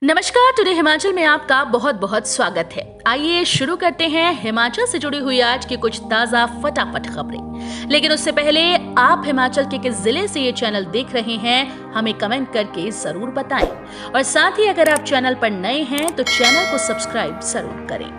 नमस्कार। टुडे हिमाचल में आपका बहुत बहुत स्वागत है। आइए शुरू करते हैं हिमाचल से जुड़ी हुई आज की कुछ ताजा फटाफट खबरें। लेकिन उससे पहले आप हिमाचल के किस जिले से ये चैनल देख रहे हैं हमें कमेंट करके जरूर बताएं। और साथ ही अगर आप चैनल पर नए हैं तो चैनल को सब्सक्राइब जरूर करें।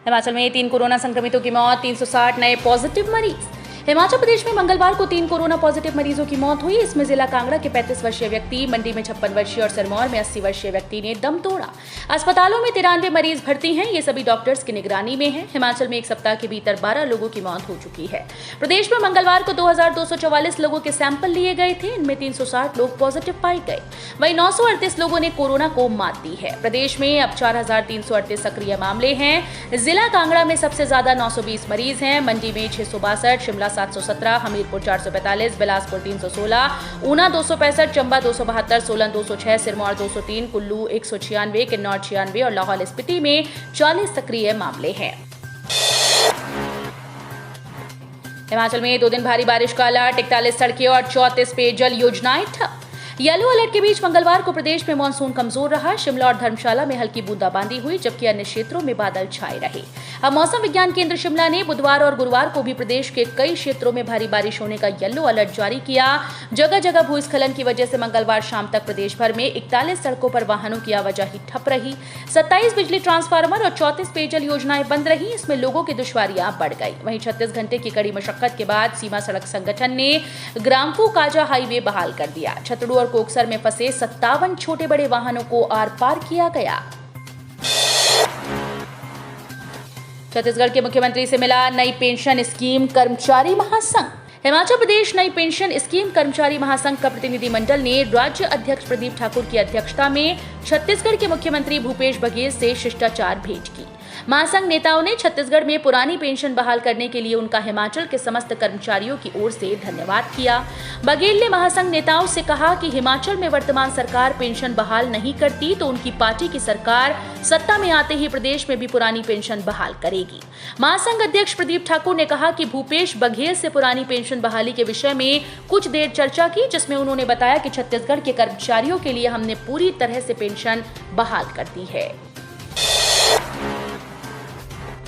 हिमाचल में 3 कोरोना संक्रमितों की मौत, 360 नए पॉजिटिव मरीज। हिमाचल प्रदेश में मंगलवार को 3 कोरोना पॉजिटिव मरीजों की मौत हुई। इसमें जिला कांगड़ा के 35 वर्षीय व्यक्ति, मंडी में 56 वर्षीय और सिरमौर में 80 वर्षीय व्यक्ति ने दम तोड़ा। अस्पतालों में 93 मरीज भर्ती हैं। ये सभी डॉक्टर्स की निगरानी में हैं। हिमाचल में एक सप्ताह के भीतर 12 लोगों की मौत हो चुकी है। प्रदेश में मंगलवार को 2244 लोगों के सैंपल लिए गए थे। इनमें 360 लोग पॉजिटिव पाए गए। वहीं 938 लोगों ने कोरोना को मात दी है। प्रदेश में अब 4338 सक्रिय मामले हैं। जिला कांगड़ा में सबसे ज्यादा 920 मरीज हैं। मंडी में 662, शिमला 717, हमीरपुर 445, बिलासपुर 316, ऊना 265, चंबा 272, सोलन 206, सिरमौर 203, कुल्लू 196, किन्नौर 96 और लाहौल स्पीति में 40 सक्रिय मामले हैं। हिमाचल में 2 दिन भारी बारिश का अलर्ट, 41 सड़कें और 34 पेयजल योजनाएं ठप। येलो अलर्ट के बीच मंगलवार को प्रदेश में मानसून कमजोर रहा। शिमला और धर्मशाला में हल्की बूंदाबांदी हुई, जबकि अन्य क्षेत्रों में बादल छाए रहे। अब मौसम विज्ञान केंद्र शिमला ने बुधवार और गुरुवार को भी प्रदेश के कई क्षेत्रों में भारी बारिश होने का येलो अलर्ट जारी किया। जगह जगह भूस्खलन की वजह से मंगलवार शाम तक प्रदेश भर में 41 सड़कों पर वाहनों की आवाजाही ठप रही। 27 बिजली ट्रांसफार्मर और 34 पेयजल योजनाएं बंद रही। इसमें लोगों की दुश्वारियां बढ़ गई। वहीं 36 घंटे की कड़ी मशक्कत के बाद सीमा सड़क संगठन ने ग्राम्फू काजा हाईवे बहाल कर दिया। छतड़ू और कोकसर में फंसे 57 छोटे बड़े वाहनों को आर पार किया गया। छत्तीसगढ़ के मुख्यमंत्री से मिला नई पेंशन स्कीम कर्मचारी महासंघ। हिमाचल प्रदेश नई पेंशन स्कीम कर्मचारी महासंघ का प्रतिनिधिमंडल ने राज्य अध्यक्ष प्रदीप ठाकुर की अध्यक्षता में छत्तीसगढ़ के मुख्यमंत्री भूपेश बघेल से शिष्टाचार भेंट की। महासंघ नेताओं ने छत्तीसगढ़ में पुरानी पेंशन बहाल करने के लिए उनका हिमाचल के समस्त कर्मचारियों की ओर से धन्यवाद किया। बघेल ने महासंघ नेताओं से कहा कि हिमाचल में वर्तमान सरकार पेंशन बहाल नहीं करती तो उनकी पार्टी की सरकार सत्ता में आते ही प्रदेश में भी पुरानी पेंशन बहाल करेगी। महासंघ अध्यक्ष प्रदीप ठाकुर ने कहा कि भूपेश बघेल से पुरानी पेंशन बहाली के विषय में कुछ देर चर्चा की, जिसमें उन्होंने बताया कि छत्तीसगढ़ के कर्मचारियों के लिए हमने पूरी तरह से पेंशन बहाल कर दी है।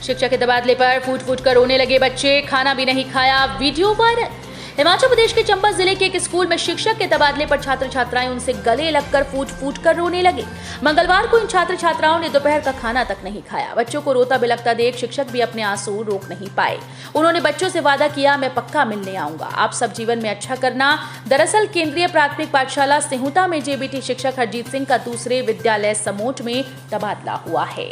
शिक्षक के तबादले पर फूट फूट कर रोने लगे बच्चे, खाना भी नहीं खाया, वीडियो वायरल। हिमाचल प्रदेश के चंबा जिले के एक स्कूल में शिक्षक के तबादले पर छात्र छात्राएं उनसे गले लगकर फूट फूट कर रोने लगे। मंगलवार को इन छात्र छात्राओं ने दोपहर का खाना तक नहीं खाया। बच्चों को रोता बिलखता देख शिक्षक भी अपने आंसू रोक नहीं पाए। उन्होंने बच्चों से वादा किया, मैं पक्का मिलने आऊंगा, आप सब जीवन में अच्छा करना। दरअसल केंद्रीय प्राथमिक पाठशाला सिहुता में जेबीटी शिक्षक हरजीत सिंह का दूसरे विद्यालय समोट में तबादला हुआ है।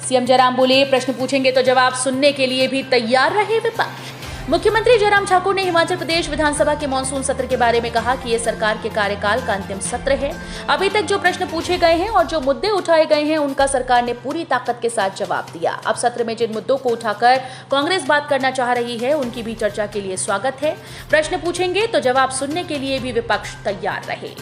सीएम जयराम बोले, प्रश्न पूछेंगे तो जवाब सुनने के लिए भी तैयार रहे विपक्ष। मुख्यमंत्री जयराम ठाकुर ने हिमाचल प्रदेश विधानसभा के मानसून सत्र के बारे में कहा कि यह सरकार के कार्यकाल का अंतिम सत्र है। अभी तक जो प्रश्न पूछे गए हैं और जो मुद्दे उठाए गए हैं उनका सरकार ने पूरी ताकत के साथ जवाब दिया। अब सत्र में जिन मुद्दों को उठाकर कांग्रेस बात करना चाह रही है उनकी भी चर्चा के लिए स्वागत है। प्रश्न पूछेंगे तो जवाब सुनने के लिए भी विपक्ष तैयार रहे।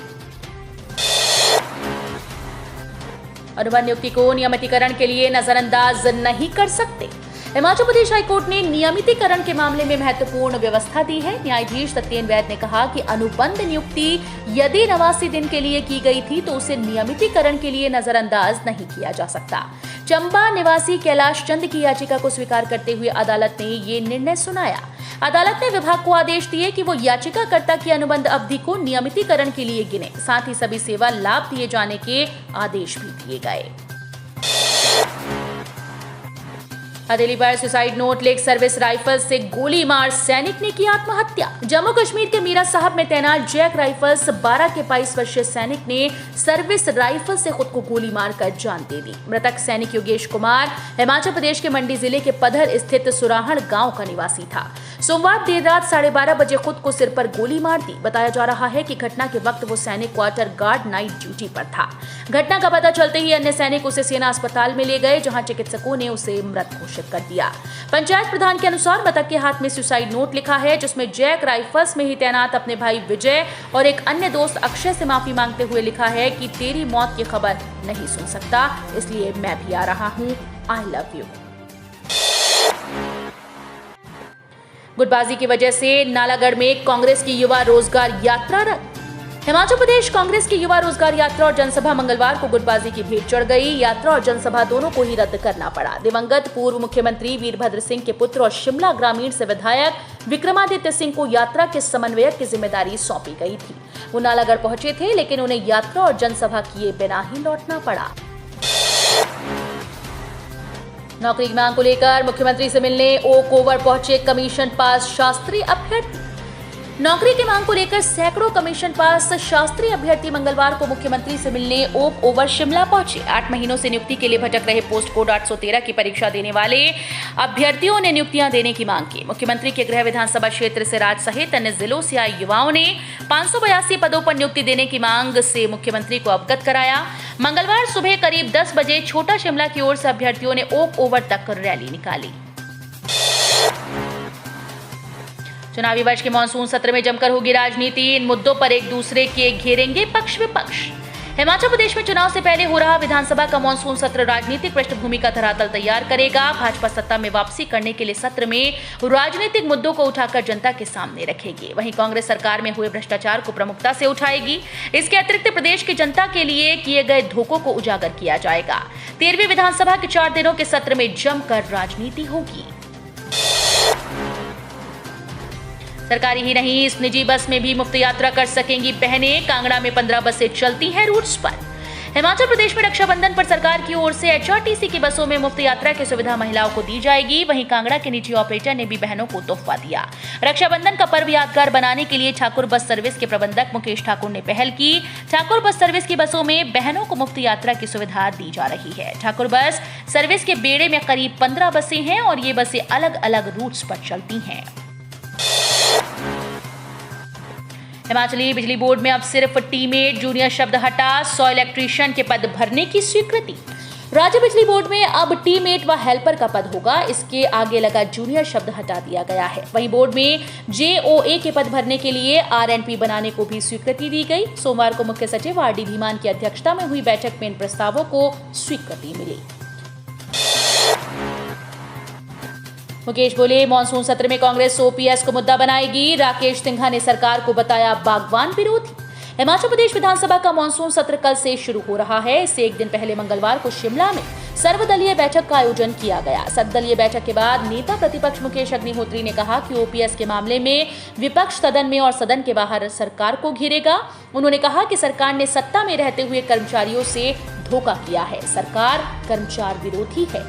अनुबंध नियुक्ति को नियमितीकरण के लिए नजरअंदाज नहीं कर सकते। हिमाचल प्रदेश हाईकोर्ट ने नियमितीकरण के मामले में महत्वपूर्ण व्यवस्था दी है। न्यायाधीश सत्येन वैद ने कहा कि अनुबंध नियुक्ति यदि 89 दिन के लिए की गई थी तो उसे नियमितीकरण के लिए नजरअंदाज नहीं किया जा सकता। चंबा निवासी कैलाश चंद की याचिका को स्वीकार करते हुए अदालत ने ये निर्णय सुनाया। अदालत ने विभाग को आदेश दिए कि वो याचिकाकर्ता की अनुबंध अवधि को नियमितीकरण के लिए गिने। साथ ही सभी सेवा लाभ दिए जाने के आदेश भी दिए गए। हथेली पर suicide note, leg service rifle से गोली मार सैनिक ने की आत्महत्या। जम्मू कश्मीर के मीरा साहब में तैनात जैक राइफल्स 12 के 22 वर्षीय सैनिक ने सर्विस राइफल से खुद को गोली मारकर जान दे दी। मृतक सैनिक योगेश कुमार हिमाचल प्रदेश के मंडी जिले के पधर स्थित सुराहण गांव का निवासी था। सोमवार देर रात 12:30 बजे खुद को सिर पर गोली मार दी। बताया जा रहा है कि घटना के वक्त वो सैनिक क्वार्टर गार्ड नाइट ड्यूटी पर था। घटना का पता चलते ही अन्य सैनिक उसे सेना अस्पताल में ले गए, जहां चिकित्सकों ने उसे मृत घोषित कर दिया। पंचायत प्रधान के अनुसार मृतक के हाथ में सुसाइड नोट लिखा है, जिसमें जैक राइफल्स में ही तैनात अपने भाई विजय और एक अन्य दोस्त अक्षय से माफी मांगते हुए लिखा है कि तेरी मौत की खबर नहीं सुन सकता, इसलिए मैं भी आ रहा हूँ, आई लव यू। गुटबाजी की वजह से नालागढ़ में कांग्रेस की युवा रोजगार यात्रा रद्द। हिमाचल प्रदेश कांग्रेस की युवा रोजगार यात्रा और जनसभा मंगलवार को गुटबाजी की भेंट चढ़ गई। यात्रा और जनसभा दोनों को ही रद्द करना पड़ा। दिवंगत पूर्व मुख्यमंत्री वीरभद्र सिंह के पुत्र और शिमला ग्रामीण से विधायक विक्रमादित्य सिंह को यात्रा के समन्वयक की जिम्मेदारी सौंपी गई थी। वो नालागढ़ पहुंचे थे, लेकिन उन्हें यात्रा और जनसभा किए बिना ही लौटना पड़ा। नौकरी की मांग को लेकर मुख्यमंत्री से मिलने ओक ओवर पहुंचे कमीशन पास शास्त्री अभ्यर्थी। नौकरी की मांग को लेकर सैकड़ों कमीशन पास शास्त्री अभ्यर्थी मंगलवार को मुख्यमंत्री से मिलने ओक ओवर शिमला पहुंचे। 8 महीनों से नियुक्ति के लिए भटक रहे पोस्ट कोड 813 की परीक्षा देने वाले अभ्यर्थियों ने नियुक्तियां देने की मांग की। मुख्यमंत्री के गृह विधानसभा क्षेत्र से राज्य सहित अन्य जिलों से आए युवाओं ने 582 पदों पर नियुक्ति देने की मांग से मुख्यमंत्री को अवगत कराया। मंगलवार सुबह करीब 10 बजे छोटा शिमला की ओर से अभ्यर्थियों ने ओक ओवर तक रैली निकाली। चुनावी वर्ष के मानसून सत्र में जमकर होगी राजनीति। इन मुद्दों पर एक दूसरे के घेरेंगे पक्ष विपक्ष। हिमाचल प्रदेश में चुनाव से पहले हो रहा विधानसभा का मानसून सत्र राजनीतिक पृष्ठभूमि का धरातल तैयार करेगा। भाजपा सत्ता में वापसी करने के लिए सत्र में राजनीतिक मुद्दों को उठाकर जनता के सामने रखेगी। वहीं कांग्रेस सरकार में हुए भ्रष्टाचार को प्रमुखता से उठाएगी। इसके अतिरिक्त प्रदेश की जनता के लिए किए गए धोखों को उजागर किया जाएगा। 13वीं विधानसभा के 4 दिनों के सत्र में जमकर राजनीति होगी। सरकारी ही नहीं, इस निजी बस में भी मुफ्त यात्रा कर सकेंगी बहनें। कांगड़ा में 15 बसें चलती हैं रूट्स पर। हिमाचल प्रदेश में रक्षाबंधन पर सरकार की ओर से एचआरटीसी की बसों में मुफ्त यात्रा की सुविधा महिलाओं को दी जाएगी। वहीं कांगड़ा के निजी ऑपरेटर ने भी बहनों को तोहफा दिया। रक्षाबंधन का पर्व यादगार बनाने के लिए ठाकुर बस सर्विस के प्रबंधक मुकेश ठाकुर ने पहल की। ठाकुर बस सर्विस की बसों में बहनों को मुफ्त यात्रा की सुविधा दी जा रही है। ठाकुर बस सर्विस के बेड़े में करीब 15 बसें हैं और ये बसें अलग अलग रूट्स पर चलती हैं। हिमाचली बिजली बोर्ड में अब सिर्फ टीमेट जूनियर शब्द हटा, 100 इलेक्ट्रीशियन के पद भरने की स्वीकृति। राज्य बिजली बोर्ड में अब टीमेट व हेल्पर का पद होगा। इसके आगे लगा जूनियर शब्द हटा दिया गया है। वहीं बोर्ड में जेओए के पद भरने के लिए आरएनपी बनाने को भी स्वीकृति दी गई। सोमवार को मुख्य सचिव आरडी धीमान की अध्यक्षता में हुई बैठक में इन प्रस्तावों को स्वीकृति मिली। मुकेश बोले, मानसून सत्र में कांग्रेस ओपीएस को मुद्दा बनाएगी। राकेश सिंघा ने सरकार को बताया बागवान विरोधी। हिमाचल प्रदेश विधानसभा का मानसून सत्र कल से शुरू हो रहा है। इससे एक दिन पहले मंगलवार को शिमला में सर्वदलीय बैठक का आयोजन किया गया। सर्वदलीय बैठक के बाद नेता प्रतिपक्ष मुकेश अग्निहोत्री ने कहा कि ओपीएस के मामले में विपक्ष सदन में और सदन के बाहर सरकार को घेरेगा। उन्होंने कहा कि सरकार ने सत्ता में रहते हुए कर्मचारियों से धोखा किया है। सरकार कर्मचारी विरोधी है।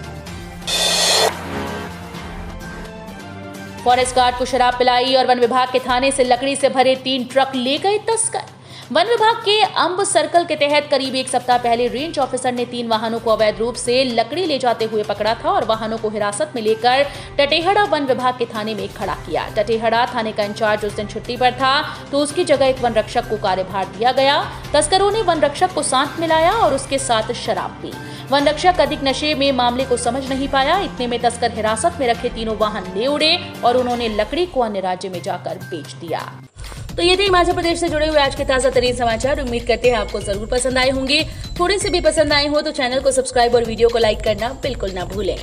फॉरेस्ट गार्ड को शराब पिलाई और वन विभाग के थाने से लकड़ी से भरे 3 ट्रक ले गए तस्कर। वन विभाग के अंब सर्कल के तहत करीब 1 सप्ताह पहले रेंज ऑफिसर ने 3 वाहनों को अवैध रूप से लकड़ी ले जाते हुए पकड़ा था और वाहनों को हिरासत में लेकर टटेहड़ा वन विभाग के थाने में खड़ा किया। टटेहड़ा थाने का इंचार्ज उस दिन छुट्टी पर था, तो उसकी जगह एक वन रक्षक को कार्यभार दिया गया। तस्करों ने वन रक्षक को साथ मिलाया और उसके साथ शराब पी। वन रक्षक अधिक नशे में मामले को समझ नहीं पाया। इतने में तस्कर हिरासत में रखे तीनों वाहन ले उड़े और उन्होंने लकड़ी को अन्य राज्य में जाकर बेच दिया। तो ये थे हिमाचल प्रदेश से जुड़े हुए आज के ताजा तरीन समाचार। उम्मीद करते हैं आपको जरूर पसंद आए होंगे। थोड़े से भी पसंद आए हो तो चैनल को सब्सक्राइब और वीडियो को लाइक करना बिल्कुल ना भूलें।